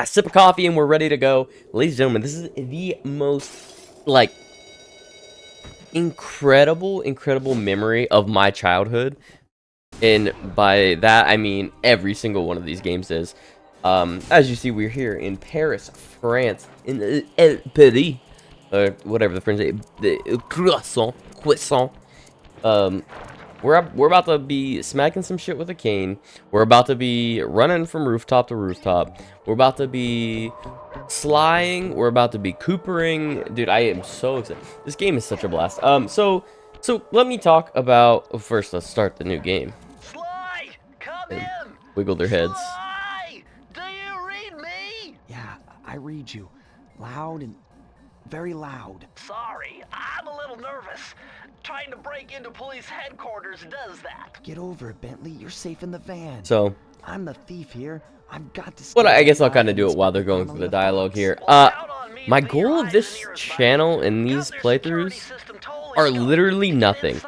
Sip of coffee and we're ready to go. Ladies and gentlemen, this is the most, like, incredible memory of my childhood. And by that, I mean every single one of these games is. As you see, we're here in Paris, France, in Paris, or whatever the French say, the croissant. Um, we're about to be smacking some shit with a cane. We're about to be running from rooftop to rooftop. We're about to be slying. We're about to be coopering. Dude, I am so excited. This game is such a blast. So let me talk about, first let's start the new game. Sly, come And in. wiggle their heads. Sly, do you read me? Yeah, I read you. Loud and very loud. Sorry, I'm a little nervous. Trying to break into police headquarters does that. Get over it, Bentley. You're safe in the van. So I'm the thief here. I've got to. what I guess I'll kind of do it while they're going through the dialogue here. My goal of this channel and these playthroughs are literally nothing.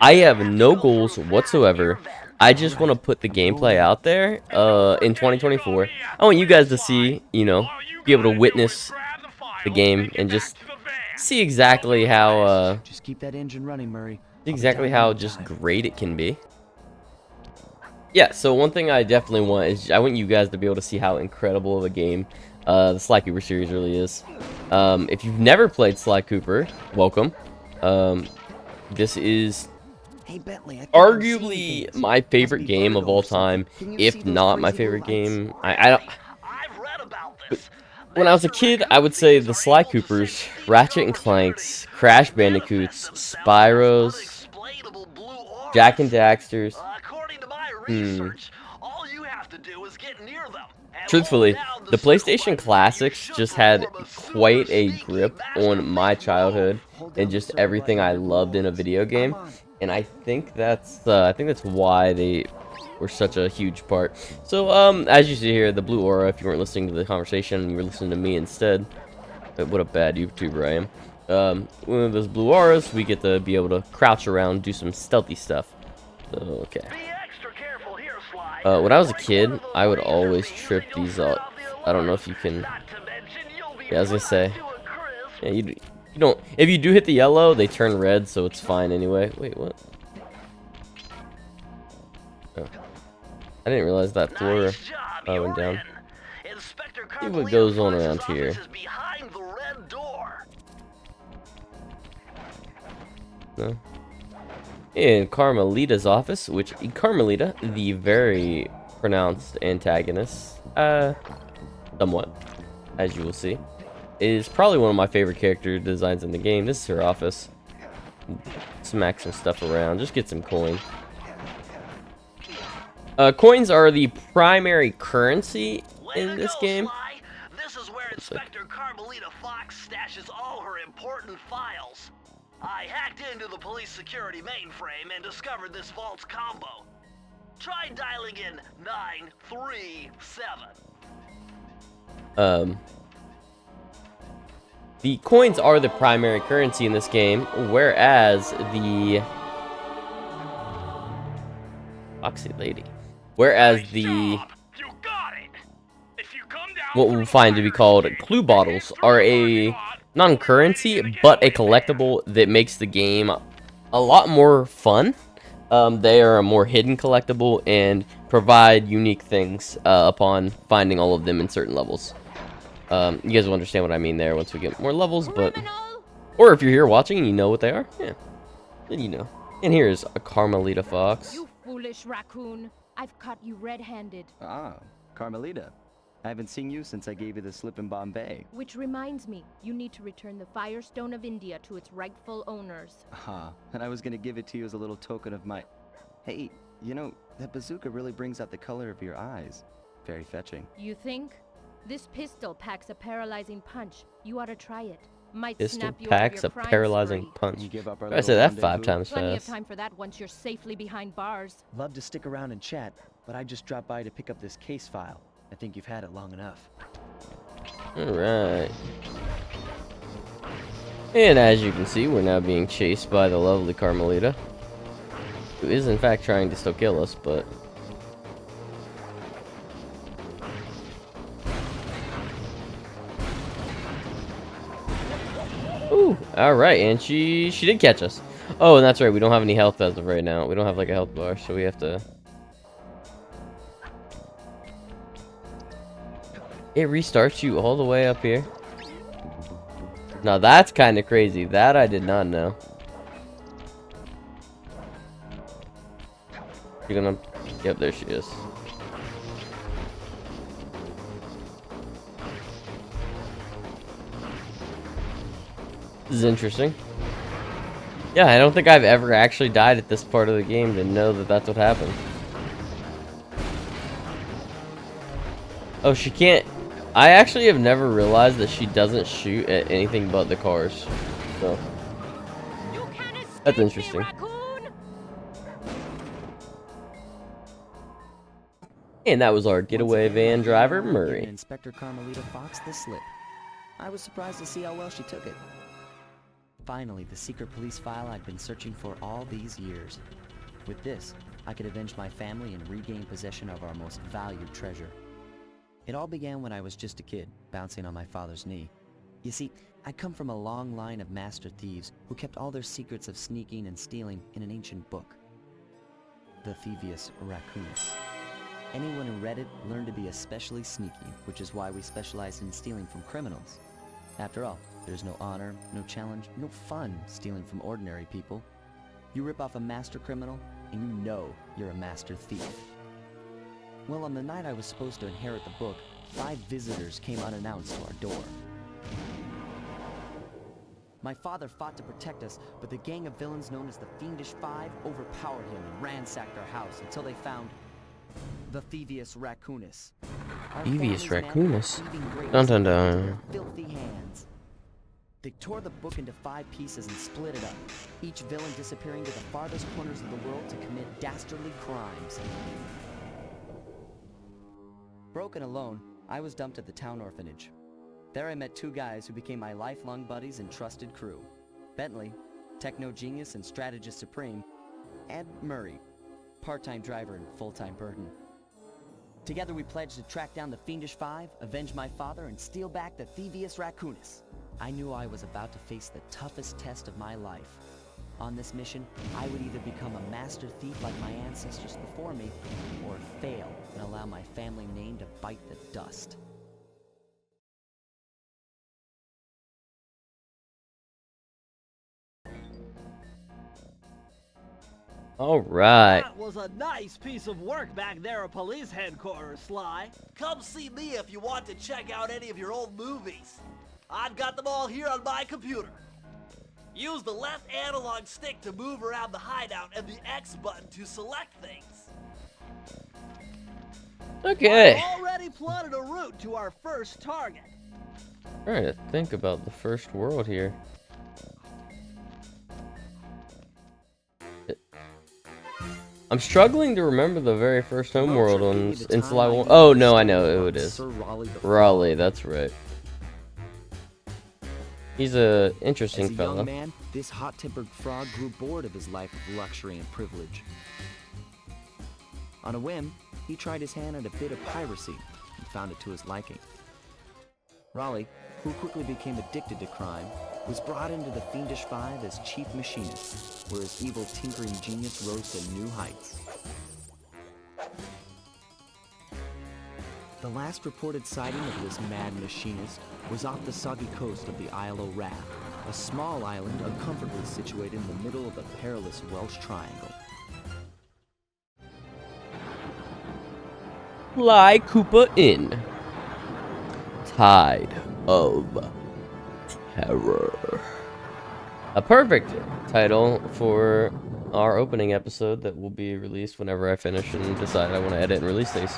I have no goals whatsoever. I just want to put the gameplay out there in 2024. I want you guys to see, you know, be able to witness the game and just see exactly how Just keep that engine running, Murray. just great it can be. Yeah, so one thing I definitely want is I want you guys to be able to see how incredible of a game the Sly Cooper series really is. If you've never played Sly Cooper, welcome. This is Hey, Bentley, arguably my favorite game of all time, if not my favorite game. I don't. I've read about this. When I was a kid, I would say the Sly Coopers, Ratchet and Clanks, Crash Bandicoots, Spyros, Jak and Daxters. According to my research, all you have to do is get near them. And Truthfully, hold down the circle PlayStation button. Classics You just should had perform a super quite a sneaky grip master on my leap childhood and just everything I loved in a video game, and I think that's why they were such a huge part. So as you see here, the blue aura, if you weren't listening to the conversation, you were listening to me instead. But what a bad YouTuber I am. One of those blue auras, we get to be able to crouch around, do some stealthy stuff. So, okay. Be extra careful here, Sly. When I was a Break kid, one of those I would laser always beams trip and you'll these set up. off the I don't know alarm. if you can. Not to mention you'll be Yeah, I was gonna say. fried to a crisp. Yeah, you don't. If you do hit the yellow, they turn red, so it's fine anyway. Wait, what? Oh. I didn't realize that floor Nice job, went you're down. in. Inspector See what Carmelita goes on Fox's around here. office is behind the red door. No. In Carmelita's office, which Carmelita, the very pronounced antagonist, somewhat, as you will see, is probably one of my favorite character designs in the game. This is her office. Smack some stuff around, just get some coin. Coins are the primary currency Way in to this go, game. Sly. This is where Looks like- Inspector Carmelita Fox stashes all her important files. I hacked into the police security mainframe and discovered this vault's combo. Try dialing in 937. The coins are the primary currency in this game, whereas the Foxy Lady, whereas the You got it. If you come down what we'll find to be called clue bottles are a non-currency but a collectible that makes the game a lot more fun. They are a more hidden collectible and provide unique things upon finding all of them in certain levels. You guys will understand what I mean there once we get more levels, but or if you're here watching and you know what they are, yeah, then you know. And here is a Carmelita Fox. You foolish raccoon. I've caught you red-handed. Ah, Carmelita. I haven't seen you since I gave you the slip in Bombay. Which reminds me, you need to return the Firestone of India to its rightful owners. Ah, and I was gonna give it to you as a little token of my. Hey, you know, that bazooka really brings out the color of your eyes. Very fetching. You think? This pistol packs a paralyzing punch. You ought to try it. Might Pistol snap you out of packs your a crime paralyzing spree. punch. You give up our I little said that 5 rendezvous? times Plenty of fast. time for that once you're safely behind bars. Love to stick around and chat, but I just dropped by to pick up this case file. I think you've had it long enough. Alright. And as you can see, we're now being chased by the lovely Carmelita, who is in fact trying to still kill us, but Ooh, all right, and she did catch us. Oh, and that's right. We don't have any health as of right now. We don't have like a health bar, so we have to. It restarts you all the way up here. Now that's kind of crazy. That I did not know. You're gonna. Yep, there she is. This is interesting. Yeah, I don't think I've ever actually died at this part of the game to know that that's what happened. Oh, she can't. I actually have never realized that she doesn't shoot at anything but the cars. So that's interesting. And that was our getaway van driver, Murray. Inspector Carmelita Fox the slip. I was surprised to see how well she took it. Finally, the secret police file I'd been searching for all these years. With this, I could avenge my family and regain possession of our most valued treasure. It all began when I was just a kid, bouncing on my father's knee. You see, I come from a long line of master thieves who kept all their secrets of sneaking and stealing in an ancient book. The Thievius Raccoonus. Anyone who read it learned to be especially sneaky, which is why we specialize in stealing from criminals. After all, there's no honor, no challenge, no fun stealing from ordinary people. You rip off a master criminal, and you know you're a master thief. Well, on the night I was supposed to inherit the book, 5 visitors came unannounced to our door. My father fought to protect us, but the gang of villains known as the Fiendish Five overpowered him and ransacked our house until they found the Thievius Raccoonus. Thievius Raccoonus? Dun dun dun. Filthy hands. They tore the book into 5 pieces and split it up, each villain disappearing to the farthest corners of the world to commit dastardly crimes. Broken alone, I was dumped at the town orphanage. There I met 2 guys who became my lifelong buddies and trusted crew. Bentley, techno genius and strategist supreme, and Murray, part-time driver and full-time burden. Together we pledged to track down the Fiendish Five, avenge my father, and steal back the Thievius Raccoonus. I knew I was about to face the toughest test of my life. On this mission, I would either become a master thief like my ancestors before me, or fail and allow my family name to bite the dust. All right. That was a nice piece of work back there at police headquarters, Sly. Come see me if you want to check out any of your old movies. I've got them all here on my computer. Use the left analog stick to move around the hideout and the X button to select things. Okay. I've already plotted a route to our first target. Trying to think about the first world here. I'm struggling to remember the very first homeworld on in Sly 1. Oh no, I know who it is. Raleigh, that's right. He's a interesting As a fella. young man, this hot-tempered frog grew bored of his life of luxury and privilege. On a whim, he tried his hand at a bit of piracy and found it to his liking. Raleigh, who quickly became addicted to crime, was brought into the Fiendish Five as chief machinist, where his evil tinkering genius rose to new heights. The last reported sighting of this mad machinist was off the soggy coast of the Isle o' Wrath, a small island uncomfortably situated in the middle of the perilous Welsh Triangle. Sly Cooper Inn. Tide of Terror. A perfect title for our opening episode that will be released whenever I finish and decide I want to edit and release these.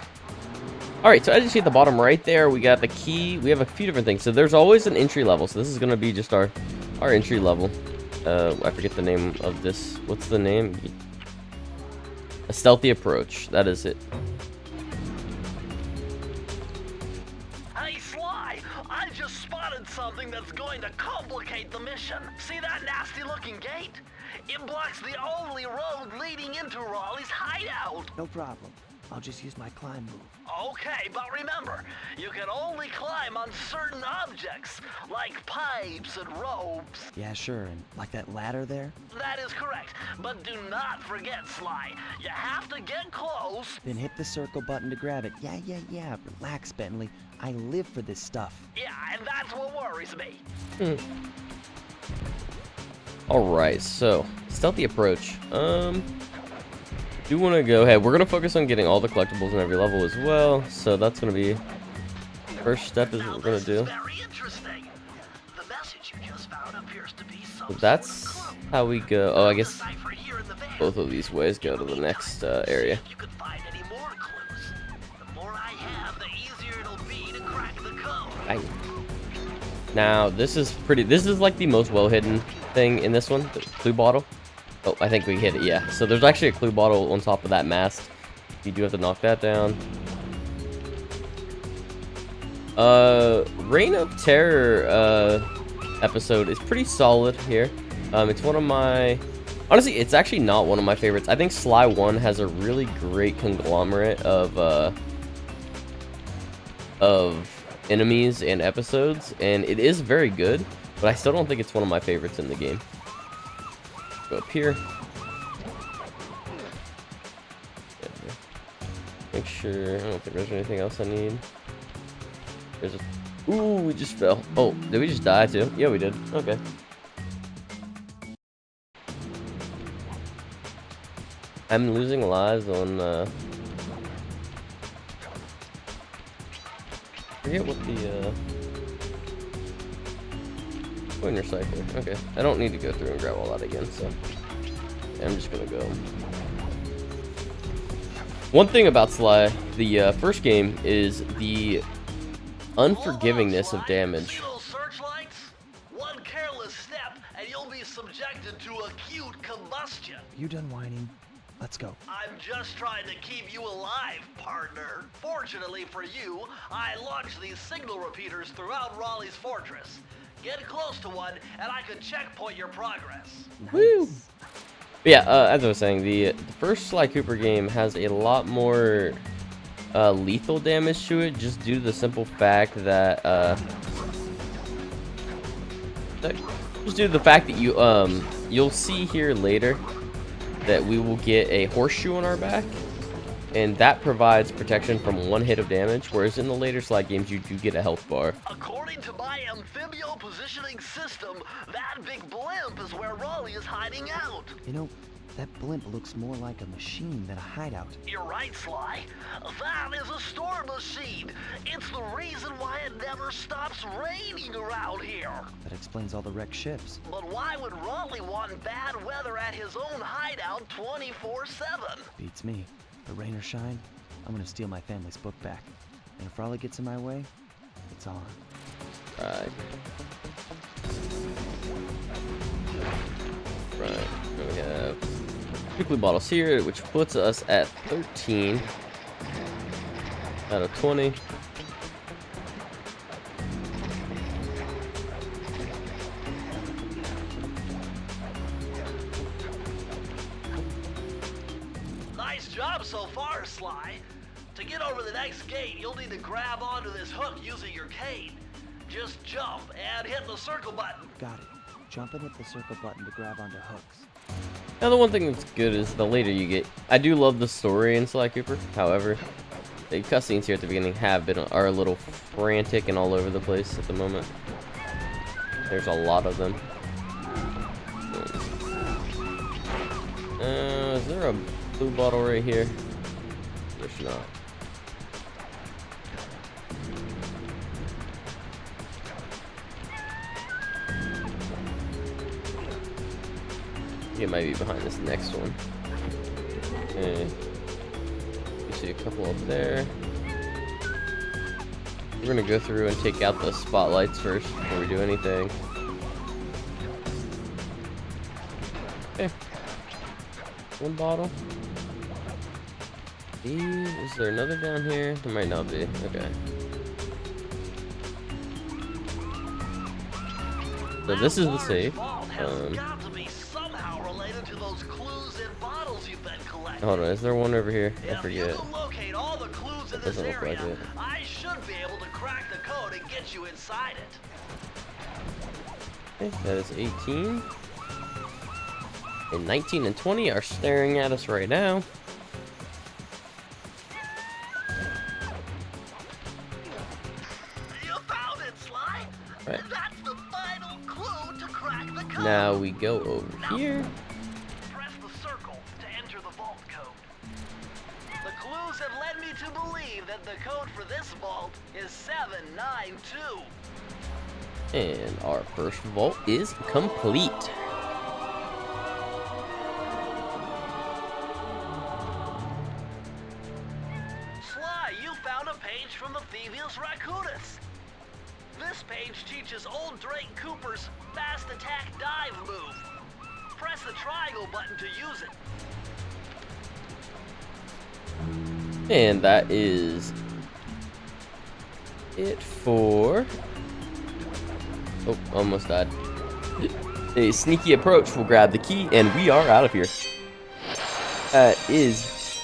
Alright, so as you see at the bottom right there, we got the key. We have a few different things. So there's always an entry level. So this is going to be just our entry level. I forget the name of this. What's the name? A stealthy approach. That is it. Hey, Sly, I just spotted something that's going to complicate the mission. See that nasty-looking gate? It blocks the only road leading into Raleigh's hideout. No problem. I'll just use my climb move. Okay, but remember, you can only climb on certain objects, like pipes and ropes. Yeah, sure, and like that ladder there? That is correct, but do not forget, Sly. You have to get close. Then hit the circle button to grab it. Yeah. Relax, Bentley. I live for this stuff. Yeah, and that's what worries me. Alright, so stealthy approach. Do want to go ahead. We're gonna focus on getting all the collectibles in every level as well. So that's gonna be first step is Now, what we're gonna this do. is very interesting. The message you just found appears to be some So that's sort of clue. how we go. Oh, I guess Decipher here in the van. both of these ways go to the next area. If you could find any more clues. The more I have, the easier it'll be to crack the code. Now this is pretty. This is like the most well hidden thing in this one. The clue bottle. Oh, I think we hit it. Yeah. So there's actually a clue bottle on top of that mast. You do have to knock that down. Reign of Terror episode is pretty solid here. It's one of my. Honestly, it's actually not one of my favorites. I think Sly 1 has a really great conglomerate of enemies and episodes, and it is very good, but I still don't think it's one of my favorites in the game. Go up here. Make sure. I don't think there's anything else I need. There's a. Ooh, we just fell. Oh, did we just die too? Yeah, we did. Okay. I'm losing lives on. Forget what the pointer cipher. Okay, I don't need to go through and grab all that again, so I'm just gonna go. One thing about Sly, the first game, is the unforgivingness of damage. See those searchlights? One careless step, and you'll be subjected to acute combustion. You done whining? Let's go. I'm just trying to keep you alive, partner. Fortunately for you, I launched these signal repeaters throughout Raleigh's fortress. Get close to one, and I can checkpoint your progress. Nice. Woo! But yeah, as I was saying, the first Sly Cooper game has a lot more lethal damage to it, just due to the simple fact that you'll see here later that we will get a horseshoe on our back, and that provides protection from one hit of damage, whereas in the later Sly games you do get a health bar. According to my amphibio positioning system, that big blimp is where Raleigh is hiding out. You know, that blimp looks more like a machine than a hideout. You're right, Sly. That is a storm machine. It's the reason why it never stops raining around here. That explains all the wrecked ships. But why would Raleigh want bad weather at his own hideout 24/7? Beats me. But rain or shine, I'm gonna steal my family's book back. And if Raleigh gets in my way, it's on. Right. We have two blue bottles here, which puts us at 13 out of 20. Nice job so far, Sly. To get over the next gate, you'll need to grab onto this hook using your cane. Just jump and hit the circle button. Got it. Jump and hit the circle button to grab onto hooks. Now the one thing that's good is the later you get. I do love the story in Sly Cooper. However, the cutscenes here at the beginning are a little frantic and all over the place at the moment. There's a lot of them. Is there a blue bottle right here? There's not. It might be behind this next one. Okay. You see a couple up there. We're gonna go through and take out the spotlights first before we do anything. Okay. One bottle. Is there another down here? There might not be. Okay. So this is the safe. Vault has got to be somehow related to those clues in bottles you've been collecting. Hold on, is there one over here? I If you forget. can locate all the clues in this Doesn't look like area, it. I should be able to crack the code and get you inside it. Okay, that is 18. And 19 and 20 are staring at us right now. You found it, Sly. Right. That's the final clue to crack the code. Now we go over here. Press the circle to enter the vault code. The clues have led me to believe that the code for this vault is 792. And our first vault is complete. Sly, you found a page from the Thievius Raccoonus. This page teaches old Drake Cooper's fast attack dive move. Press the triangle button to use it. And that is it for... Oh, almost died. A sneaky approach will grab the key, and we are out of here. That is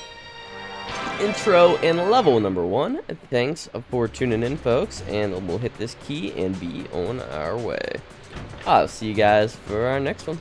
intro and level number 1. Thanks for tuning in, folks, and we'll hit this key and be on our way. I'll see you guys for our next one.